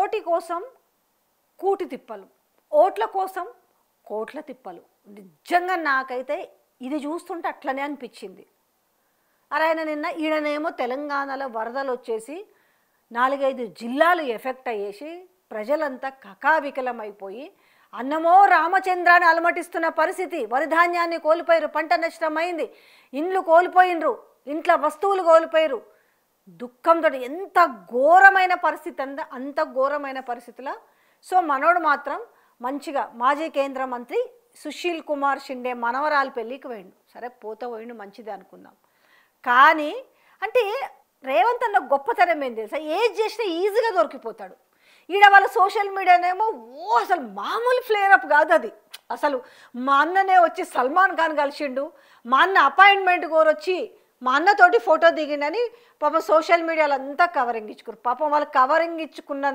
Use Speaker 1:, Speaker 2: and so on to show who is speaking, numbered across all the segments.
Speaker 1: కోటి కోసం కూటి తిప్పలు, ఓట్ల కోసం కోట్ల తిప్పలు. నిజంగా నాకైతే ఇది చూస్తుంటే అట్లనే అనిపించింది. అరే ఆయన నిన్న ఈయననేమో తెలంగాణలో వరదలు వచ్చేసి 4-5 జిల్లాలు ఎఫెక్ట్ అయ్యేసి ప్రజలంతా కకావికలమైపోయి అన్నమో రామచంద్రాన్ని అలమటిస్తున్న పరిస్థితి. వరిధాన్యాన్ని కోల్పోయారు, పంట నష్టమైంది, ఇండ్లు కోల్పోయినరు, ఇంట్లో వస్తువులు కోల్పోయారు. దుఃఖంతో ఎంత ఘోరమైన పరిస్థితి అంత ఘోరమైన పరిస్థితిలో సో మనోడు మాత్రం మంచిగా మాజీ కేంద్ర మంత్రి సుశీల్ కుమార్ షిండే మనవరాలు పెళ్ళికి పోయిండు. సరే పోతే పోయిండు, మంచిది అనుకుందాం. కానీ అంటే రేవంత్ అన్న గొప్పతనం ఏం తెలుసా, ఏది చేసినా ఈజీగా దొరికిపోతాడు. ఈడ వాళ్ళ సోషల్ మీడియానేమో అసలు మామూలు ఫ్లేరప్ కాదు అది. అసలు మా అన్ననే వచ్చి సల్మాన్ ఖాన్ కలిసిండు, మా అన్న అపాయింట్మెంట్ కోరొచ్చి మా అన్నతోటి ఫోటో దిగిండని పాపం సోషల్ మీడియాలో అంతా కవరింగ్ ఇచ్చుకున్నారు. పాపం వాళ్ళు కవరింగ్ ఇచ్చుకున్న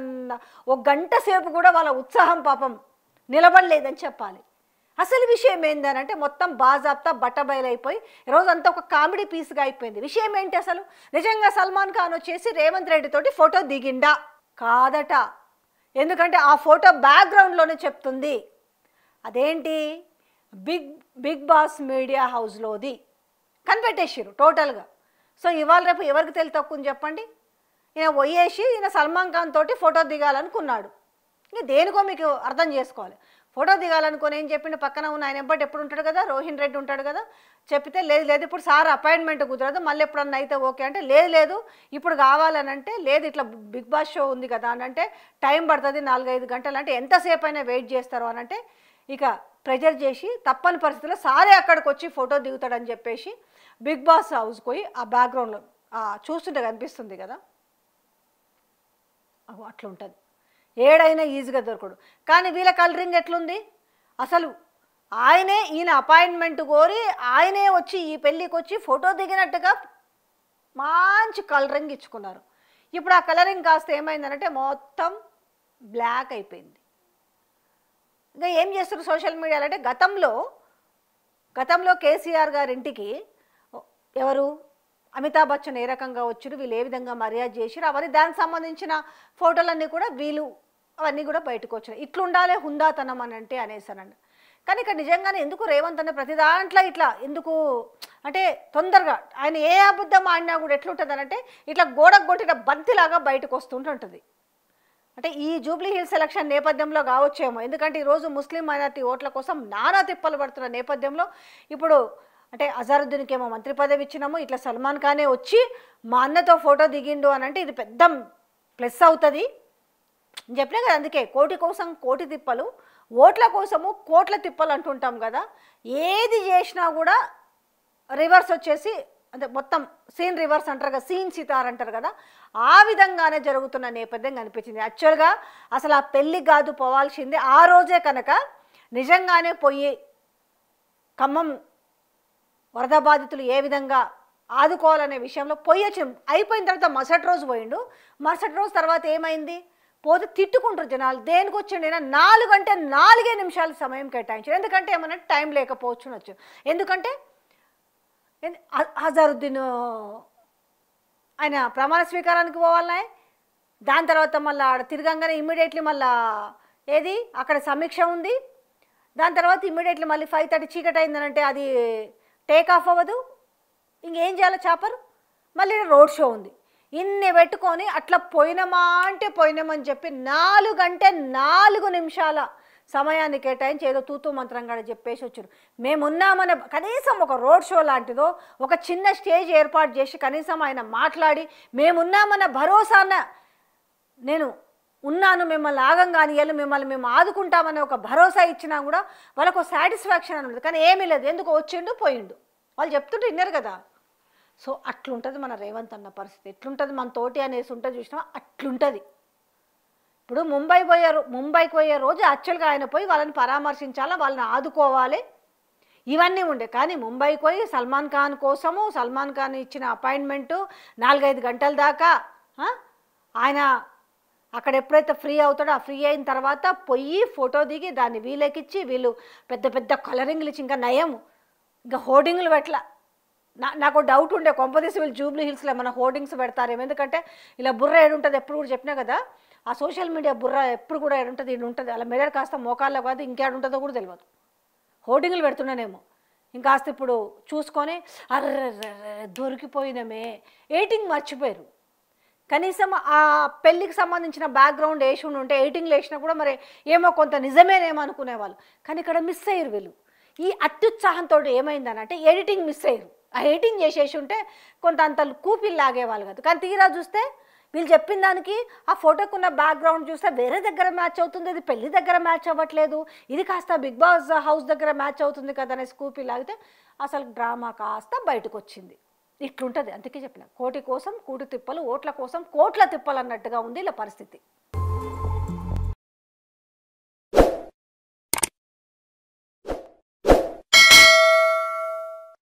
Speaker 1: 1 గంట సేపు కూడా వాళ్ళ ఉత్సాహం పాపం నిలబడలేదని చెప్పాలి. అసలు విషయం ఏంటంటే మొత్తం బాజాబ్తా బట్టబయలైపోయి రోజంతా ఒక కామెడీ పీస్గా అయిపోయింది. విషయం ఏంటి అసలు? నిజంగా సల్మాన్ ఖాన్ వచ్చేసి రేవంత్ రెడ్డి తోటి ఫోటో దిగిండా కాదట. ఎందుకంటే ఆ ఫోటో బ్యాక్గ్రౌండ్లోనే చెప్తుంది. అదేంటి, బిగ్ బాస్ మీడియా హౌస్లోది కనిపెట్టేసారు టోటల్గా. సో ఇవాళ రేపు ఎవరికి తెలివి తక్కువ చెప్పండి. ఈయన పోయేసి ఈయన సల్మాన్ ఖాన్ తోటి ఫోటో దిగాలనుకున్నాడు. ఇంక దేనికో మీకు అర్థం చేసుకోవాలి. ఫోటో దిగాలనుకొని ఏం చెప్పిండు, పక్కన ఉన్న ఆయన ఎప్పటి ఎప్పుడు ఉంటాడు కదా, రోహిన్ రెడ్డి ఉంటాడు కదా, చెప్తే లేదు ఇప్పుడు సార్ అపాయింట్మెంట్ కుదరదు, మళ్ళీ ఎప్పుడన్నా అయితే ఓకే అంటే లేదు ఇప్పుడు కావాలని అంటే లేదు ఇట్లా బిగ్ బాస్ షో ఉంది కదా అని అంటే టైం పడుతుంది 4-5 గంటలు అంటే ఎంతసేపు అయినా వెయిట్ చేస్తారు అని అంటే ఇక ప్రెజర్ చేసి తప్పని పరిస్థితుల్లో సారే అక్కడికి వచ్చి ఫోటో దిగుతాడని చెప్పేసి బిగ్ బాస్ హౌస్కి పోయి ఆ బ్యాక్గ్రౌండ్లో చూస్తుంటే కనిపిస్తుంది కదా, అట్లా ఉంటుంది. ఏడైనా ఈజీగా దొరకడు. కానీ వీళ్ళ కలరింగ్ ఎట్లుంది అసలు, ఈయన అపాయింట్మెంట్ కోరి ఆయనే వచ్చి ఈ పెళ్ళికి వచ్చి ఫోటో దిగినట్టుగా మంచి కలరింగ్ ఇచ్చుకున్నారు. ఇప్పుడు ఆ కలరింగ్ కాస్త ఏమైందనంటే మొత్తం బ్లాక్ అయిపోయింది. ఇంకా ఏం చేస్తారు సోషల్ మీడియాలో అంటే గతంలో కేసీఆర్ గారి ఇంటికి ఎవరు అమితాబ్ బచ్చన్ ఏ రకంగా వచ్చారు, వీళ్ళు ఏ విధంగా మర్యాద చేశారు, అవన్నీ దానికి సంబంధించిన ఫోటోలన్నీ కూడా అవన్నీ కూడా బయటకు వచ్చినాయి. ఇట్లుండాలి హుందాతనం అని అంటే అనేసానండి. కానీ ఇక్కడ నిజంగానే ఎందుకు రేవంత్ అనే ప్రతి దాంట్లో ఇట్లా ఎందుకు అంటే తొందరగా ఆయన ఏ అబద్ధం ఆడినా కూడా ఎట్లుంటుంది అంటే ఇట్లా గోడకు కొట్టిన బంతిలాగా బయటకు వస్తుంటుంటుంది. అంటే ఈ జూబ్లీ హిల్స్ ఎలక్షన్ నేపథ్యంలో కావచ్చేమో, ఎందుకంటే ఈరోజు ముస్లిం మైనారిటీ ఓట్ల కోసం నానా తిప్పలు పడుతున్న నేపథ్యంలో ఇప్పుడు అంటే అజారుద్దీన్కి ఏమో మంత్రి పదవి ఇచ్చినాము, ఇట్లా సల్మాన్ ఖానే వచ్చి మా అన్నతో ఫోటో దిగిండు అని అంటే ఇది పెద్ద ప్లస్ అవుతుంది చెప్పినా కదా. అందుకే కోటి కోసం కోటి తిప్పలు, ఓట్ల కోసము కోట్ల తిప్పలు అంటుంటాం కదా. ఏది చేసినా కూడా రివర్స్ వచ్చేసి అంటే మొత్తం సీన్ రివర్స్ అంటారు కదా, సీన్ సితార్ అంటారు కదా, ఆ విధంగానే జరుగుతున్న నేపథ్యం కనిపించింది. యాక్చువల్గా అసలు ఆ పెళ్ళి కాదు పోవాల్సింది ఆ రోజే కనుక నిజంగానే పోయి ఖమ్మం వరద బాధితులు ఏ విధంగా ఆదుకోవాలనే విషయంలో అయిపోయిన తర్వాత మరుసటి రోజు పోయిండు. మరుసటి రోజు తర్వాత ఏమైంది, పోతే తిట్టుకుంటారు జనాలు. దేనికి వచ్చిండు అయినా 4 అంటే 4 నిమిషాలు సమయం కేటాయించారు. ఎందుకంటే ఏమన్నా టైం లేకపోవచ్చు, ఎందుకంటే అజారుద్దీన్ ఆయన ప్రమాణ స్వీకారానికి పోవాలనే, దాని తర్వాత మళ్ళీ ఆడ తిరగంగానే ఇమ్మీడియట్లీ మళ్ళీ ఏది అక్కడ సమీక్ష ఉంది, దాని తర్వాత ఇమ్మీడియట్లీ మళ్ళీ 5:30 చీకటి అయిందనంటే అది టేక్ ఆఫ్ అవ్వదు, ఇంకేం చేయాలో చాపరు, మళ్ళీ రోడ్ షో ఉంది. ఇన్ని పెట్టుకొని అట్లా పోయినామని చెప్పి 4 అంటే 4 నిమిషాల సమయాన్ని కేటాయించి ఏదో తూతూ మంత్రంగా చెప్పేసి వచ్చారు. మేమున్నామనే కనీసం ఒక రోడ్ షో లాంటిదో ఒక చిన్న స్టేజ్ ఏర్పాటు చేసి కనీసం ఆయన మాట్లాడి మేమున్నామన్న భరోసాన నేను ఉన్నాను, మిమ్మల్ని ఆగంగాని మిమ్మల్ని మేము ఆదుకుంటామనే ఒక భరోసా ఇచ్చినా కూడా వాళ్ళకు సాటిస్ఫాక్షన్ అని ఉంటుంది. కానీ ఏమీ లేదు, ఎందుకు వచ్చిండు పోయిండు వాళ్ళు చెప్తుంటే విన్నారు కదా. సో అట్లుంటుంది మన రేవంత్ అన్న పరిస్థితి. ఎట్లుంటుంది మన తోటి అనేసి ఉంటుంది చూసినా అట్లుంటుంది. ఇప్పుడు ముంబైకి పోయే రోజు యాక్చువల్గా ఆయన పోయి వాళ్ళని పరామర్శించాలా, వాళ్ళని ఆదుకోవాలి, ఇవన్నీ ఉండే. కానీ ముంబైకి పోయి సల్మాన్ ఖాన్ ఇచ్చిన అపాయింట్మెంటు 4-5 గంటల దాకా ఆయన అక్కడ ఎప్పుడైతే ఫ్రీ అవుతాడో ఆ ఫ్రీ అయిన తర్వాత పోయి ఫోటో దిగి దాన్ని వీళ్ళకిచ్చి వీళ్ళు పెద్ద పెద్ద కలరింగ్లు ఇచ్చి ఇంకా నయం ఇంకా హోర్డింగ్లు పెట్టలా. నాకు డౌట్ ఉండే కొంపదీసి వీళ్ళు జూబ్లీ హిల్స్లో ఏమైనా హోర్డింగ్స్ పెడతారేమో, ఎందుకంటే ఇలా బుర్ర ఏడుంటుంది ఎప్పుడు కూడా చెప్పినా కదా. ఆ సోషల్ మీడియా బుర్ర ఎప్పుడు కూడా ఏడుంటుంది ఇది ఉంటుంది, అలా మెదడు కాస్త మోకాల్లో కాదు ఇంకేడుంటుందో కూడా తెలియదు. హోర్డింగ్లు పెడుతున్నానేమో ఇంకాస్త ఇప్పుడు చూసుకొని అర్ర దొరికిపోయినమే. ఎయిటింగ్ మర్చిపోయారు. కనీసం ఆ పెళ్ళికి సంబంధించిన బ్యాక్గ్రౌండ్ వేసి ఉంటే ఎయిటింగ్లు వేసినా కూడా మరి ఏమో కొంత నిజమేనేమో అనుకునేవాళ్ళు. కానీ ఇక్కడ మిస్ అయ్యారు వీళ్ళు. ఈ అత్యుత్సాహంతో ఏమైందని అంటే ఎడిటింగ్ మిస్ అయ్యారు. ఆ ఎడిటింగ్ చేసేసి ఉంటే కొంత అంత కూపిల్ లాగేవాళ్ళు కాదు. కానీ తీరా చూస్తే వీళ్ళు చెప్పిన దానికి ఆ ఫోటోకున్న బ్యాక్గ్రౌండ్ చూస్తే వేరే దగ్గర మ్యాచ్ అవుతుంది, ఇది పెళ్లి దగ్గర మ్యాచ్ అవ్వట్లేదు, ఇది కాస్త బిగ్ బాస్ హౌస్ దగ్గర మ్యాచ్ అవుతుంది కదా అనేసి కూపిల్ లాగితే అసలు డ్రామా కాస్త బయటకు వచ్చింది. ఇట్లుంటుంది. అందుకే చెప్పిన కోటి కోసం కూటి తిప్పలు, ఓట్ల కోసం కోట్ల తిప్పలు అన్నట్టుగా ఉంది ఇలా పరిస్థితి.